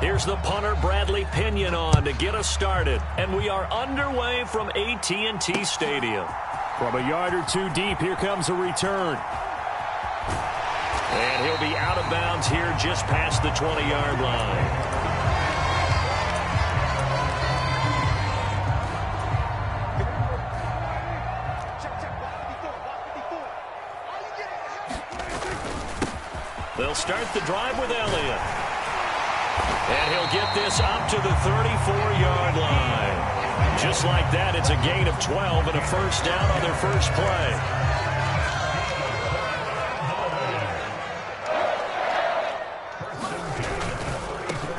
Here's the punter, Bradley Pinion, on to get us started. And we are underway from AT&T Stadium. From a yard or two deep, here comes a return. And he'll be out of bounds here just past the 20-yard line. They'll start the drive with Elliott. And he'll get this up to the 34-yard line. Just like that, it's a gain of 12 and a first down on their first play.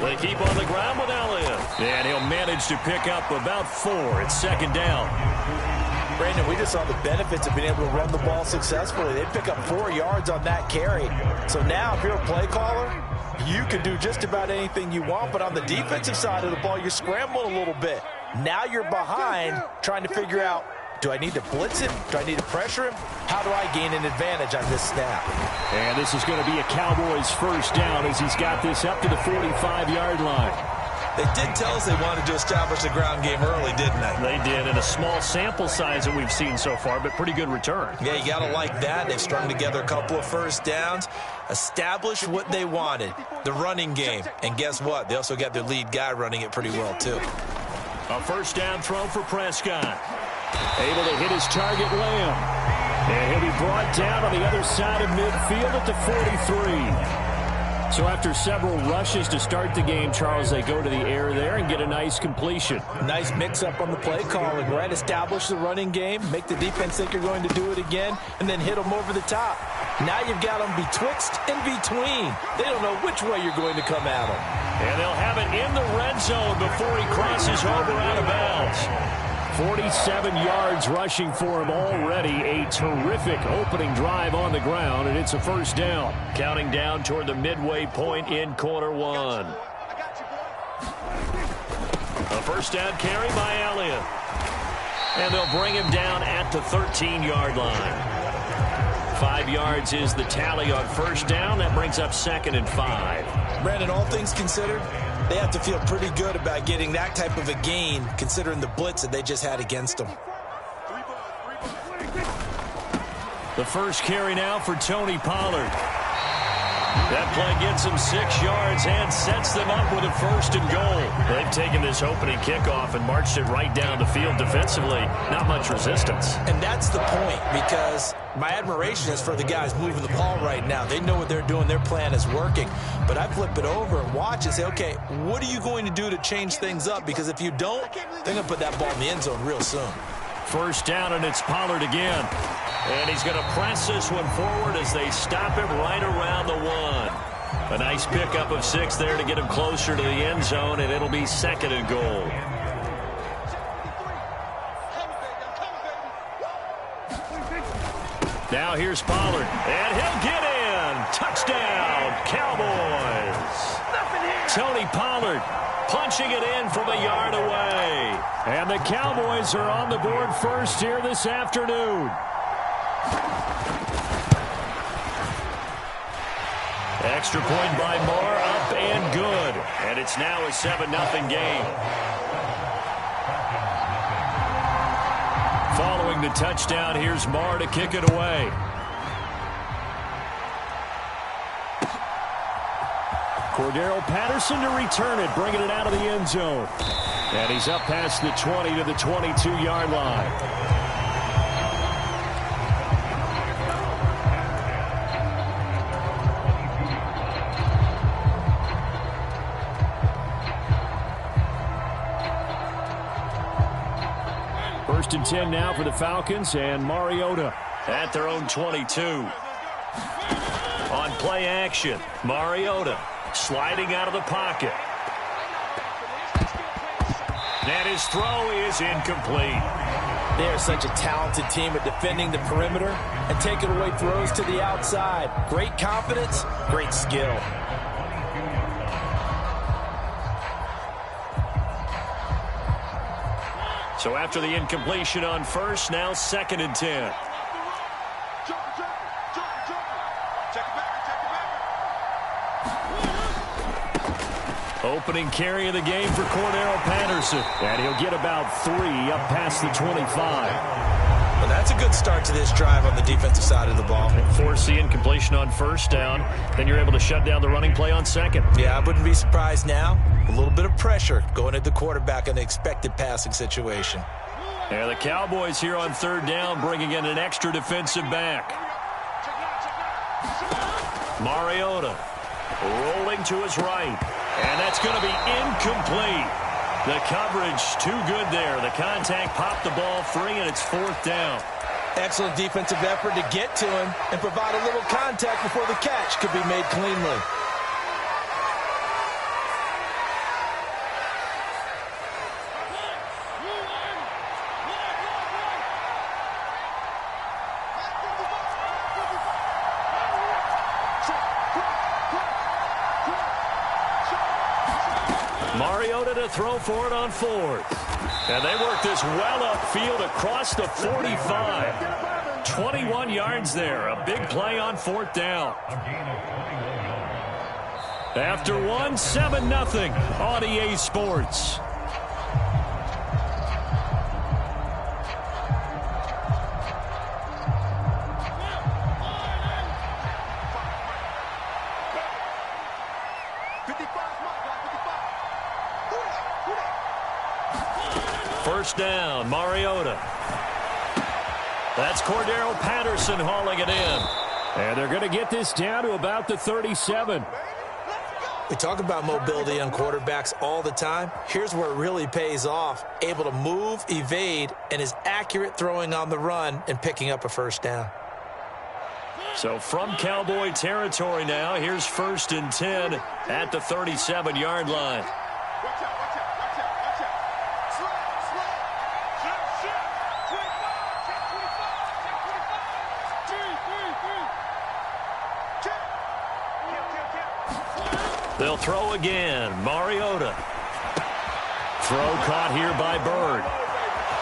They keep on the ground with Elliott. And he'll manage to pick up about 4. It's second down. Brandon, we just saw the benefits of being able to run the ball successfully. They pick up 4 yards on that carry. So now if you're a play caller, you can do just about anything you want. But on the defensive side of the ball, you're scrambling a little bit. Now you're behind trying to figure out, do I need to blitz him? Do I need to pressure him? How do I gain an advantage on this snap? And this is going to be a Cowboys first down as he's got this up to the 45-yard line. They did tell us they wanted to establish the ground game early, didn't they? They did, in a small sample size that we've seen so far, but pretty good return. Yeah, you got to like that. They've strung together a couple of first downs, established what they wanted, the running game. And guess what? They also got their lead guy running it pretty well, too. A first down throw for Prescott. Able to hit his target, Lamb. And he'll be brought down on the other side of midfield at the 43. So after several rushes to start the game, Charles, they go to the air there and get a nice completion. Nice mix-up on the play calling, right? Establish the running game, make the defense think you're going to do it again, and then hit them over the top. Now you've got them betwixt and between. They don't know which way you're going to come at them. And they'll have it in the red zone before he crosses over out of bounds. 47 yards rushing for him already. A terrific opening drive on the ground, and it's a first down. Counting down toward the midway point in quarter one. A first down carry by Elliott. And they'll bring him down at the 13-yard line. 5 yards is the tally on first down. That brings up 2nd and 5. Brandon, all things considered, they have to feel pretty good about getting that type of a gain, considering the blitz that they just had against them. The first carry now for Tony Pollard. That play gets him 6 yards and sets them up with a 1st and goal. They've taken this opening kickoff and marched it right down the field defensively. Not much resistance. And that's the point, because my admiration is for the guys moving the ball right now. They know what they're doing. Their plan is working. But I flip it over and watch and say, okay, what are you going to do to change things up? Because if you don't, they're going to put that ball in the end zone real soon. First down, and it's Pollard again. And he's going to press this one forward as they stop him right around the 1. A nice pickup of 6 there to get him closer to the end zone, and it'll be 2nd and goal. Now here's Pollard, and he'll get in. Touchdown, Cowboys. Tony Pollard punching it in from a yard away. And the Cowboys are on the board first here this afternoon. Extra point by Marr, up and good. And it's now a 7-0 game. Following the touchdown, here's Marr to kick it away. Cordero Patterson to return it, bringing it out of the end zone. And he's up past the 20 to the 22-yard line. First and 10 now for the Falcons, and Mariota at their own 22. On play action, Mariota sliding out of the pocket. And his throw is incomplete. They are such a talented team at defending the perimeter and taking away throws to the outside. Great confidence, great skill. So after the incompletion on first, now 2nd and 10. Opening carry of the game for Cordero Patterson. And he'll get about 3 up past the 25. Well, that's a good start to this drive on the defensive side of the ball. Force the incompletion on first down. Then you're able to shut down the running play on second. Yeah, I wouldn't be surprised now. A little bit of pressure going at the quarterback in an expected passing situation. And the Cowboys here on third down bringing in an extra defensive back. Mariota rolling to his right. And that's going to be incomplete. The coverage too good there. The contact popped the ball free, and it's fourth down. Excellent defensive effort to get to him and provide a little contact before the catch could be made cleanly. Mariota to throw for it on fourth. And they work this well upfield across the 45. 21 yards there. A big play on fourth down. After one, 7-0 on EA Sports. First down, Mariota. That's Cordero Patterson hauling it in. And they're going to get this down to about the 37. We talk about mobility on quarterbacks all the time. Here's where it really pays off. Able to move, evade, and is accurate throwing on the run and picking up a first down. So from Cowboy territory now, here's 1st and 10 at the 37-yard line. They'll throw again. Mariota. Throw caught here by Bird.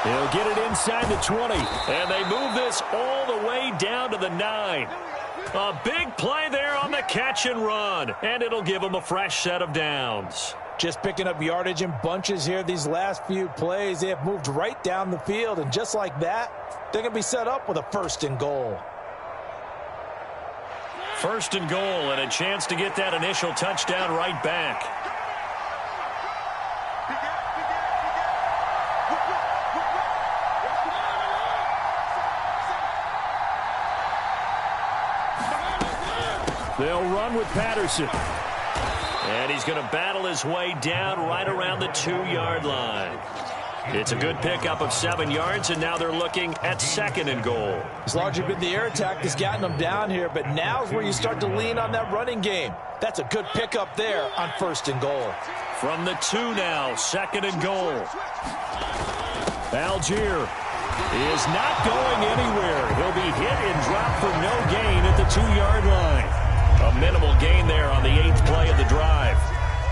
He'll get it inside the 20. And they move this all the way down to the 9. A big play there on the catch and run. And it'll give them a fresh set of downs. Just picking up yardage in bunches here these last few plays. They have moved right down the field. And just like that, they're going to be set up with a 1st and goal. 1st and goal, and a chance to get that initial touchdown right back. They'll run with Patterson. And he's going to battle his way down right around the 2-yard line. It's a good pickup of 7 yards, and now they're looking at 2nd and goal. It's largely been the air attack that's gotten them down here, but now's where you start to lean on that running game. That's a good pickup there on 1st and goal. From the 2 now, 2nd and goal. Algier is not going anywhere. He'll be hit and dropped for no gain at the 2-yard line. A minimal gain there on the 8th play of the drive.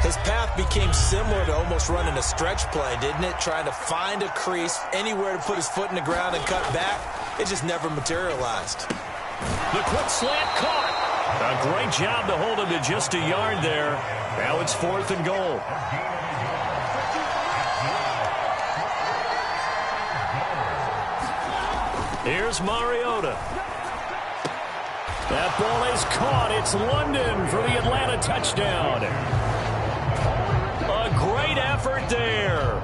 His path became similar to almost running a stretch play, didn't it? Trying to find a crease, anywhere to put his foot in the ground and cut back. It just never materialized. The quick slant caught. A great job to hold him to just a yard there. Now it's 4th and goal. Here's Mariota. That ball is caught. It's London for the Atlanta touchdown. A great effort there.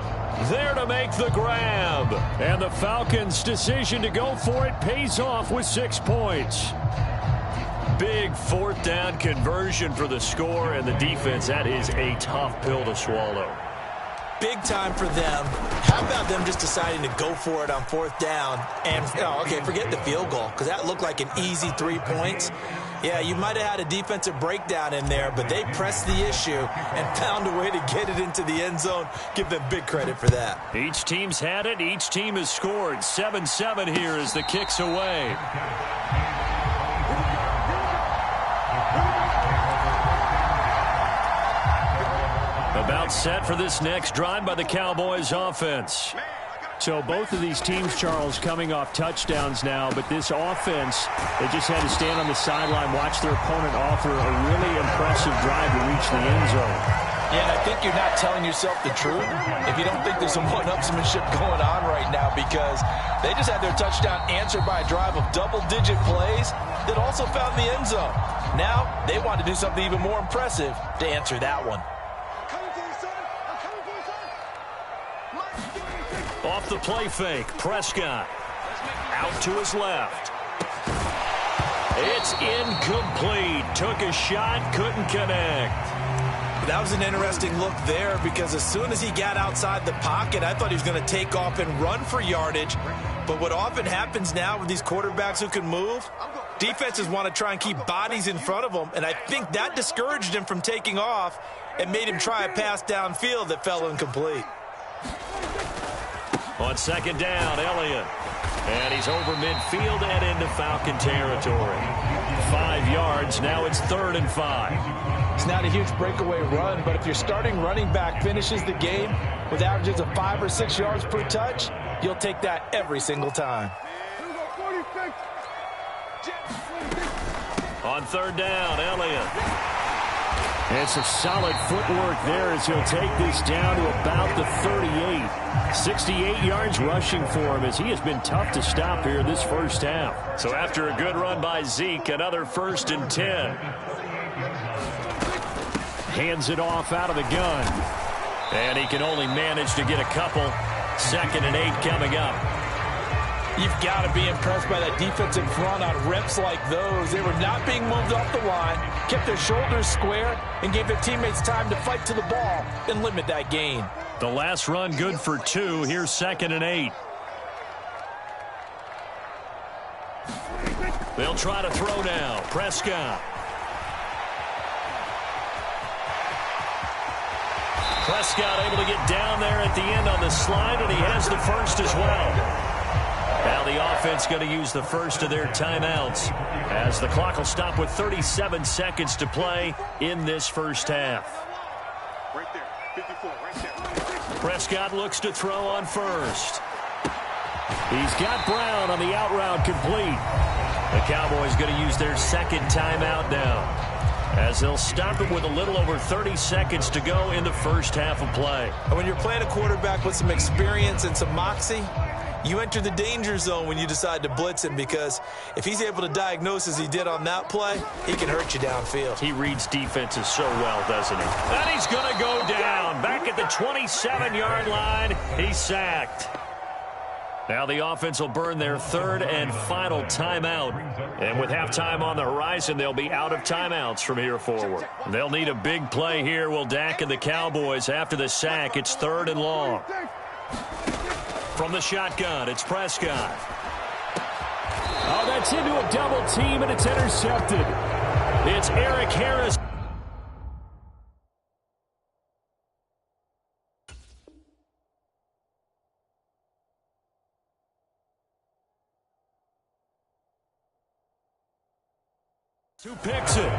There to make the grab. And the Falcons' decision to go for it pays off with 6 points. Big 4th down conversion for the score, and the defense, that is a tough pill to swallow. Big time for them. How about them just deciding to go for it on 4th down? And, okay, forget the field goal, because that looked like an easy 3 points. Yeah, you might have had a defensive breakdown in there, but they pressed the issue and found a way to get it into the end zone. Give them big credit for that. Each team's had it. Each team has scored. 7-7 here as the kick's away. About set for this next drive by the Cowboys offense. So both of these teams, Charles, coming off touchdowns now, but this offense, they just had to stand on the sideline, watch their opponent offer a really impressive drive to reach the end zone. Yeah, and I think you're not telling yourself the truth if you don't think there's some one-upsmanship going on right now, because they just had their touchdown answered by a drive of double-digit plays that also found the end zone. Now they want to do something even more impressive to answer that one. Off the play fake, Prescott. Out to his left. It's incomplete. Took a shot, couldn't connect. That was an interesting look there, because as soon as he got outside the pocket, I thought he was going to take off and run for yardage. But what often happens now with these quarterbacks who can move, defenses want to try and keep bodies in front of them, and I think that discouraged him from taking off and made him try a pass downfield that fell incomplete. On second down, Elliott. And he's over midfield and into Falcon territory. 5 yards, now it's 3rd and 5. It's not a huge breakaway run, but if your starting running back finishes the game with averages of 5 or 6 yards per touch, you'll take that every single time. On 3rd down, Elliott. And some solid footwork there as he'll take this down to about the 38. 68 yards rushing for him, as he has been tough to stop here this first half. So after a good run by Zeke, another 1st and 10. Hands it off out of the gun. And he can only manage to get a couple. 2nd and 8 coming up. You've got to be impressed by that defensive front on reps like those. They were not being moved off the line, kept their shoulders square, and gave their teammates time to fight to the ball and limit that gain. The last run good for 2. Here's 2nd and 8. They'll try to throw now. Prescott. Prescott able to get down there at the end on the slide, and he has the first as well. Now the offense going to use the first of their timeouts, as the clock will stop with 37 seconds to play in this first half. Right there, 54, right there. Prescott looks to throw on first. He's got Brown on the out route complete. The Cowboys going to use their 2nd timeout now, as they'll stop it with a little over 30 seconds to go in the first half of play. And when you're playing a quarterback with some experience and some moxie, you enter the danger zone when you decide to blitz him, because if he's able to diagnose as he did on that play, he can hurt you downfield. He reads defenses so well, doesn't he? And he's going to go down. Back at the 27-yard line, he's sacked. Now the offense will burn their 3rd and final timeout. And with halftime on the horizon, they'll be out of timeouts from here forward. They'll need a big play here, will Dak and the Cowboys. After the sack, it's 3rd and long. From the shotgun, it's Prescott. Oh, that's into a double team, and it's intercepted. It's Eric Harris. Who picks it?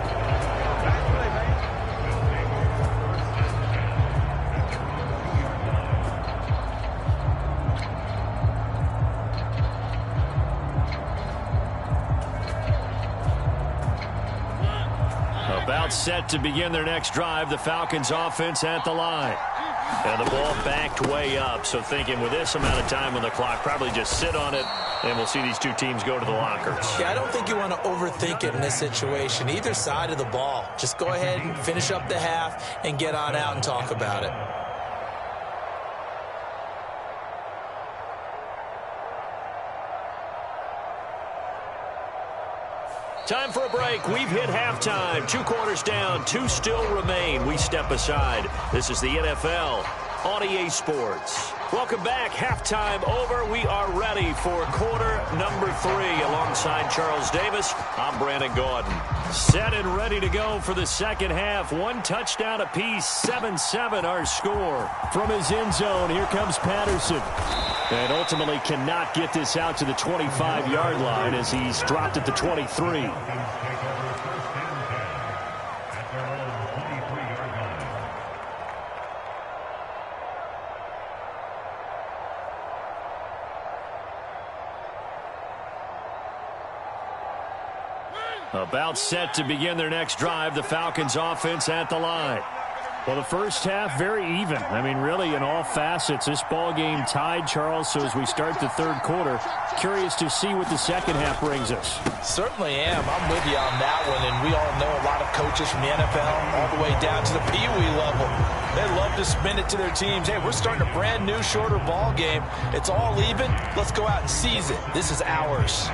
About set to begin their next drive. The Falcons offense at the line. And the ball backed way up. So thinking with this amount of time on the clock, probably just sit on it, and we'll see these two teams go to the lockers. Yeah, I don't think you want to overthink it in this situation. Either side of the ball. Just go ahead and finish up the half and get on out and talk about it. Time for a break. We've hit halftime. 2 quarters down. 2 still remain. We step aside. This is the NFL on EA Sports. Welcome back. Halftime over. We are ready for quarter number 3. Alongside Charles Davis, I'm Brandon Gaudin. Set and ready to go for the second half. 1 touchdown apiece. 7-7 our score. From his end zone, here comes Patterson. And ultimately cannot get this out to the 25-yard line, as he's dropped at the 23. About set to begin their next drive. The Falcons offense at the line. Well, the first half, very even. I mean, really, in all facets, this ball game tied, Charles. So as we start the third quarter, curious to see what the second half brings us. Certainly am. I'm with you on that one. And we all know a lot of coaches from the NFL all the way down to the Pee-wee level. They love to spin it to their teams. Hey, we're starting a brand new, shorter ball game. It's all even. Let's go out and seize it. This is ours.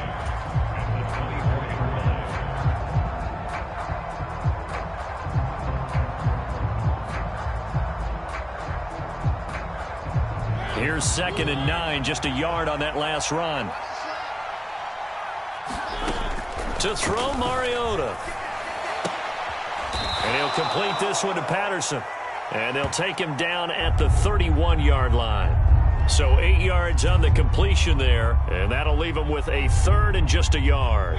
Here's 2nd and 9, just a yard on that last run. To throw, Mariota. And he'll complete this one to Patterson. And they'll take him down at the 31-yard line. So 8 yards on the completion there, and that'll leave him with a 3rd and just a yard.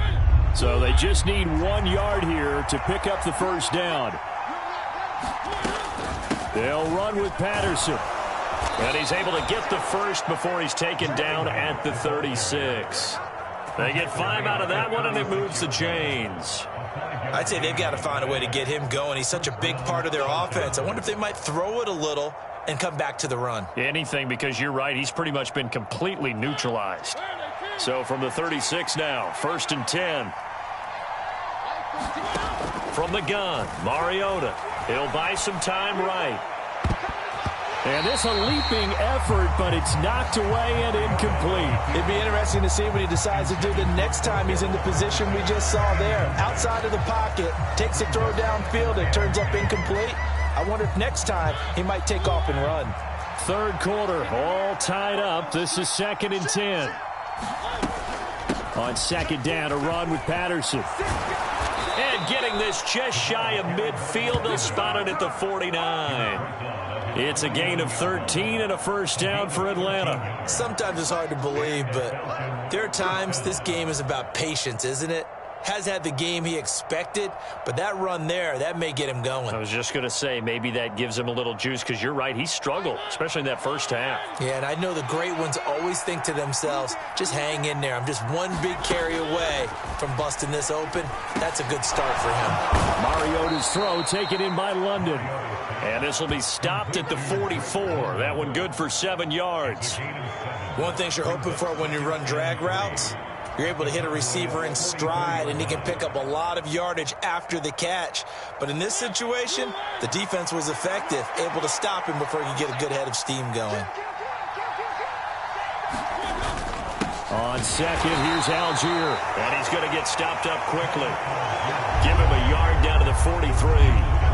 So they just need 1 yard here to pick up the first down. They'll run with Patterson. And he's able to get the first before he's taken down at the 36. They get 5 out of that one, and it moves the chains. I'd say they've got to find a way to get him going. He's such a big part of their offense. I wonder if they might throw it a little and come back to the run. Anything, because you're right. He's pretty much been completely neutralized. So from the 36 now, 1st and 10. From the gun, Mariota. He'll buy some time right. And this a leaping effort, but it's knocked away and incomplete. It'd be interesting to see what he decides to do the next time he's in the position we just saw there. Outside of the pocket, takes a throw downfield, it turns up incomplete. I wonder if next time he might take off and run. Third quarter, all tied up. This is 2nd and 10. On 2nd down, a run with Patterson. And getting this just shy of midfield, they'll spot it at the 49. It's a gain of 13 and a first down for Atlanta. Sometimes it's hard to believe, but there are times this game is about patience, isn't it? Has had the game he expected, but that run there, that may get him going. I was just going to say, maybe that gives him a little juice, because you're right, he struggled, especially in that first half. Yeah, and I know the great ones always think to themselves, just hang in there. I'm just one big carry away from busting this open. That's a good start for him. Mariota's throw taken in by London. And this will be stopped at the 44. That one good for 7 yards. One thing you're hoping for when you run drag routes, you're able to hit a receiver in stride, and he can pick up a lot of yardage after the catch. But in this situation, the defense was effective, able to stop him before he could get a good head of steam going. On 2nd, here's Algier. And he's going to get stopped up quickly. Give him a yard down to the 43.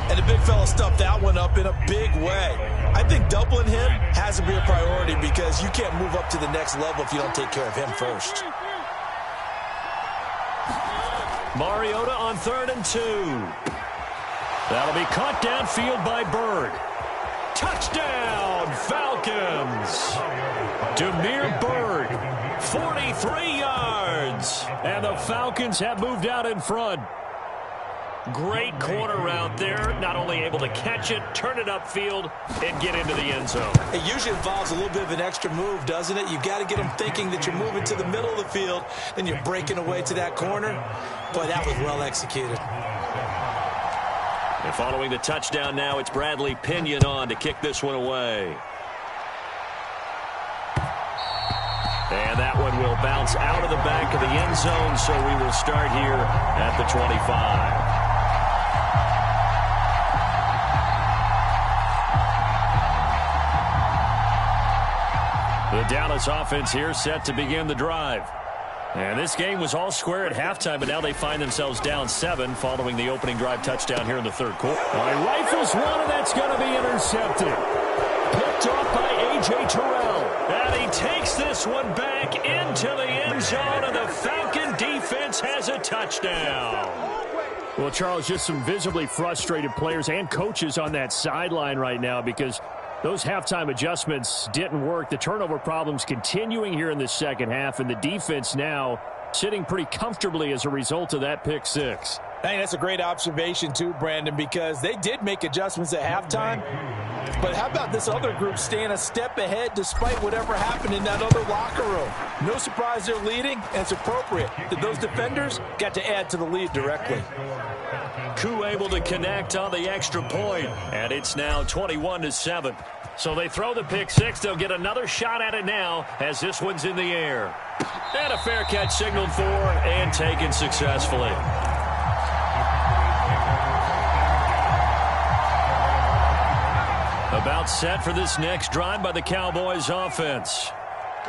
And the big fella stuffed that one up in a big way. I think doubling him has to be a priority, because you can't move up to the next level if you don't take care of him first. Mariota on 3rd and 2. That'll be caught downfield by Bird. Touchdown, Falcons. Damiere Byrd, 43 yards. And the Falcons have moved out in front. Great corner route there. Not only able to catch it, turn it upfield, and get into the end zone. It usually involves a little bit of an extra move, doesn't it? You've got to get them thinking that you're moving to the middle of the field, and you're breaking away to that corner. Boy, that was well executed. And following the touchdown now, it's Bradley Pinion on to kick this one away. And that one will bounce out of the back of the end zone, so we will start here at the 25. The Dallas offense here set to begin the drive. And this game was all square at halftime, but now they find themselves down 7 following the opening drive touchdown here in the third quarter. He rifles one, and that's going to be intercepted. Picked off by A.J. Terrell. And he takes this one back into the end zone, and the Falcon defense has a touchdown. Well, Charles, just some visibly frustrated players and coaches on that sideline right now, because those halftime adjustments didn't work. The turnover problems continuing here in the second half, and the defense now sitting pretty comfortably as a result of that pick six. I think that's a great observation too, Brandon, because they did make adjustments at halftime. But how about this other group staying a step ahead despite whatever happened in that other locker room? No surprise they're leading, and it's appropriate that those defenders got to add to the lead directly. Koo able to connect on the extra point, and it's now 21-7. So they throw the pick six. They'll get another shot at it now as this one's in the air. And a fair catch signaled for and taken successfully. About set for this next drive by the Cowboys offense.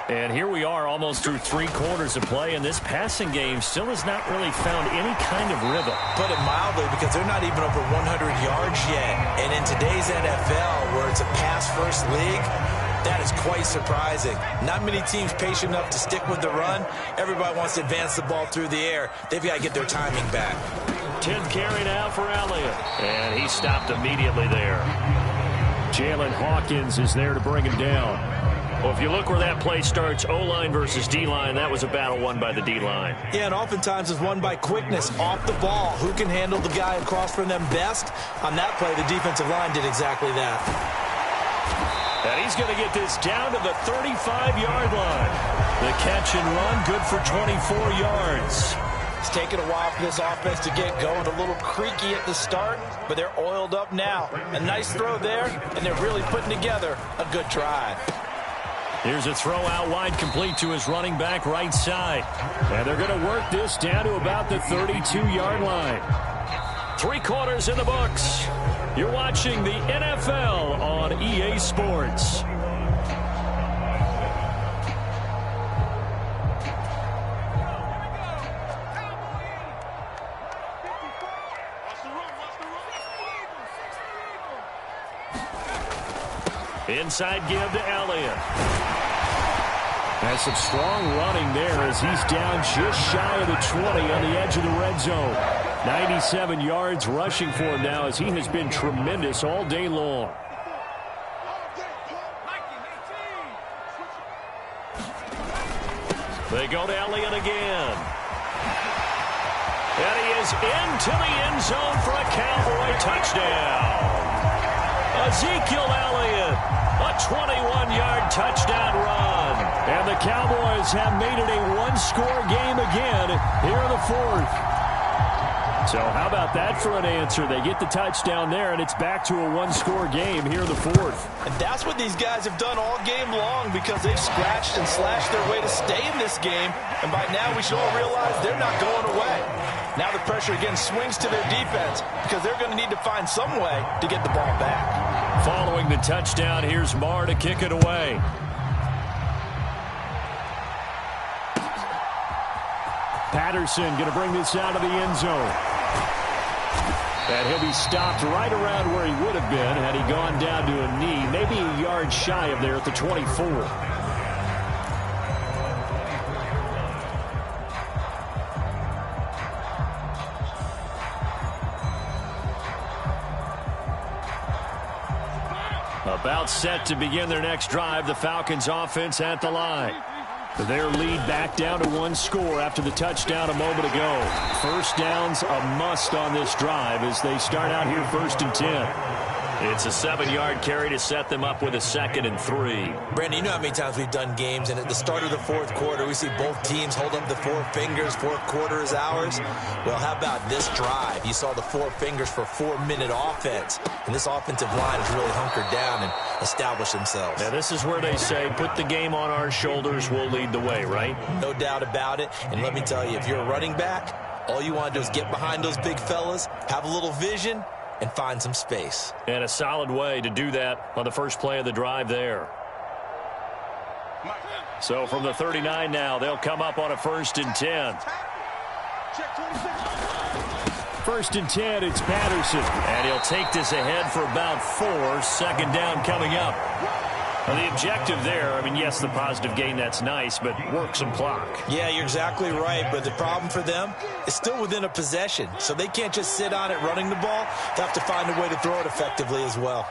And here we are almost through 3 quarters of play, and this passing game still has not really found any kind of rhythm. Put it mildly, because they're not even over 100 yards yet. And in today's NFL, where it's a pass-first league, that is quite surprising. Not many teams patient enough to stick with the run. Everybody wants to advance the ball through the air. They've got to get their timing back. 10th carry now for Elliott. And he stopped immediately there. Jalen Hawkins is there to bring him down. Well, if you look where that play starts, O-line versus D-line, that was a battle won by the D-line. Yeah, and oftentimes it's won by quickness off the ball. Who can handle the guy across from them best? On that play, the defensive line did exactly that. And he's going to get this down to the 35-yard line. The catch and run, good for 24 yards. It's taken a while for this offense to get going. A little creaky at the start, but they're oiled up now. A nice throw there, and they're really putting together a good drive. Here's a throw out wide, complete to his running back right side. And they're going to work this down to about the 32-yard line. 3 quarters in the books. You're watching the NFL on EA Sports. Inside give to Elliott. Has some strong running there as he's down just shy of the 20 on the edge of the red zone. 97 yards rushing for him now as he has been tremendous all day long. They go to Elliott again. And he is into the end zone for a Cowboy touchdown. Ezekiel Elliott, a 21-yard touchdown run. And the Cowboys have made it a one-score game again here in the 4th. So how about that for an answer? They get the touchdown there, and it's back to a one-score game here in the 4th. And that's what these guys have done all game long, because they've scratched and slashed their way to stay in this game. And by now we should all realize they're not going away. Now the pressure again swings to their defense, because they're going to need to find some way to get the ball back. Following the touchdown, here's Marr to kick it away. Patterson going to bring this out of the end zone. And he'll be stopped right around where he would have been had he gone down to a knee, maybe a yard shy of there at the 24. About set to begin their next drive, the Falcons offense at the line. Their lead back down to one score after the touchdown a moment ago. First down's a must on this drive as they start out here 1st and 10. It's a 7-yard carry to set them up with a 2nd and 3. Brandon, you know how many times we've done games, and at the start of the 4th quarter, we see both teams hold up the 4 fingers, 4th quarter is ours. Well, how about this drive? You saw the 4 fingers for 4-minute offense, and this offensive line has really hunkered down and established themselves. Now, this is where they say, put the game on our shoulders, we'll lead the way, right? No doubt about it, and let me tell you, if you're a running back, all you want to do is get behind those big fellas, have a little vision, and find some space. And a solid way to do that on the first play of the drive there. So from the 39 now, they'll come up on a 1st and 10. 1st and 10, it's Patterson. And he'll take this ahead for about 4. 2nd down coming up. Well, the objective there, I mean, yes, the positive gain, that's nice, but work some clock. Yeah, you're exactly right, but the problem for them is still within a possession, so they can't just sit on it running the ball. They have to find a way to throw it effectively as well.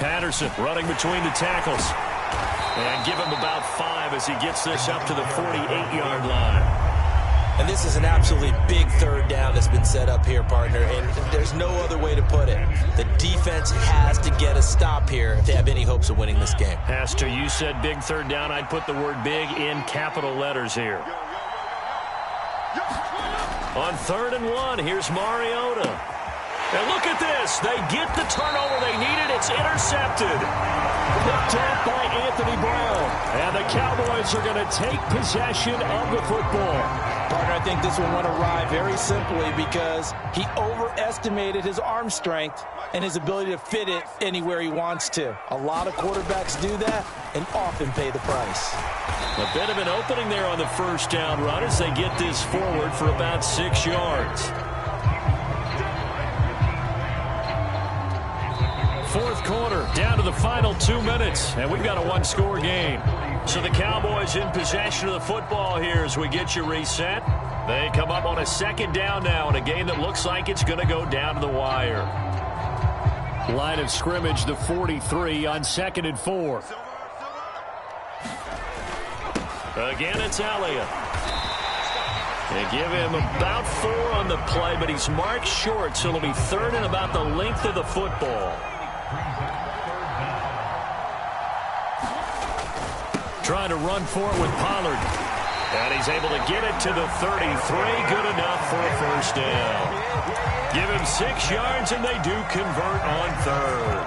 Patterson running between the tackles. And give him about 5 as he gets this up to the 48-yard line. And this is an absolutely big third down that's been set up here, partner, and there's no other way to put it. The defense has to get a stop here if they have any hopes of winning this game. Pastor, you said big third down. I'd put the word big in capital letters here. On 3rd and 1, here's Mariota. And look at this. They get the turnover they needed. It's intercepted. Picked up by Anthony Brown. And the Cowboys are going to take possession of the football. Partner, I think this one went awry very simply because he overestimated his arm strength and his ability to fit it anywhere he wants to. A lot of quarterbacks do that and often pay the price. A bit of an opening there on the first down run as they get this forward for about 6 yards. Fourth quarter, down to the final 2 minutes, and we've got a one-score game. So the Cowboys in possession of the football here as we get you reset. They come up on a 2nd down now in a game that looks like it's going to go down to the wire. Line of scrimmage, the 43 on 2nd and 4. Again, it's Elliott. They give him about 4 on the play, but he's marked short, so it'll be 3rd and about the length of the football. Trying to run for it with Pollard. And he's able to get it to the 33. Good enough for a first down. Give him 6 yards, and they do convert on 3rd.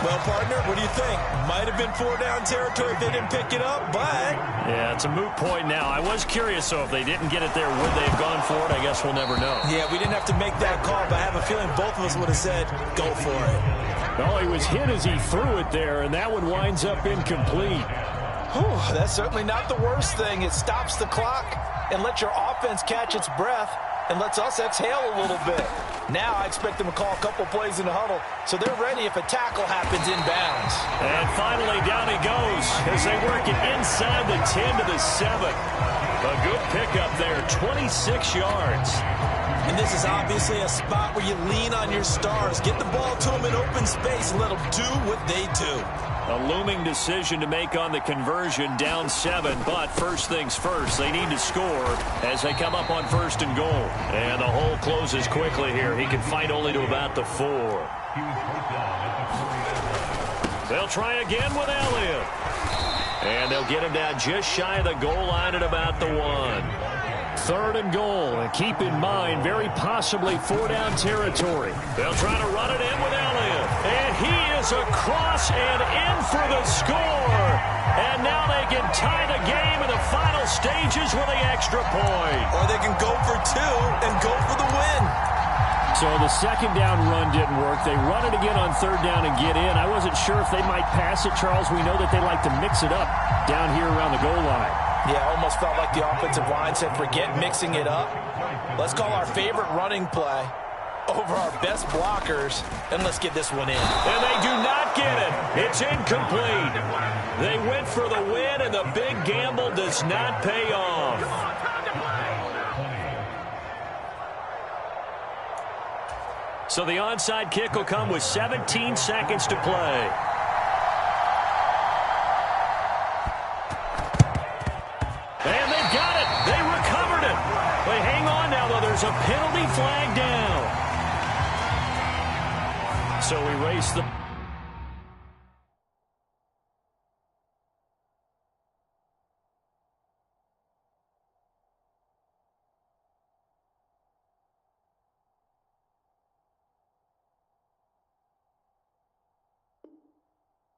Well, partner, what do you think? Might have been 4-down territory if they didn't pick it up, but... Yeah, it's a moot point now. I was curious, so if they didn't get it there, would they have gone for it? I guess we'll never know. Yeah, we didn't have to make that call, but I have a feeling both of us would have said, go for it. Well, he was hit as he threw it there, and that one winds up incomplete. Whew, that's certainly not the worst thing. It stops the clock and lets your offense catch its breath and lets us exhale a little bit. Now I expect them to call a couple plays in the huddle so they're ready if a tackle happens inbounds. And finally down he goes as they work it inside the 10 to the 7. A good pickup there, 26 yards. And this is obviously a spot where you lean on your stars. Get the ball to them in open space and let them do what they do. A looming decision to make on the conversion, down 7, but first things first, they need to score as they come up on 1st and goal. And the hole closes quickly here. He can fight only to about the 4. They'll try again with Elliott. And they'll get him down just shy of the goal line at about the 1. 3rd and goal, and keep in mind, very possibly 4-down territory. They'll try to run it in with Elliott, and he is across and in for the score. And now they can tie the game in the final stages with the extra point. Or they can go for 2 and go for the win. So the 2nd down run didn't work. They run it again on 3rd down and get in. I wasn't sure if they might pass it, Charles. We know that they like to mix it up down here around the goal line. Yeah, almost felt like the offensive line said, forget mixing it up. Let's call our favorite running play over our best blockers, and let's get this one in. And they do not get it. It's incomplete. They went for the win, and the big gamble does not pay off. So the onside kick will come with 17 seconds to play. And they've got it. They recovered it. They hang on now, though. There's a penalty flag down. So we race the...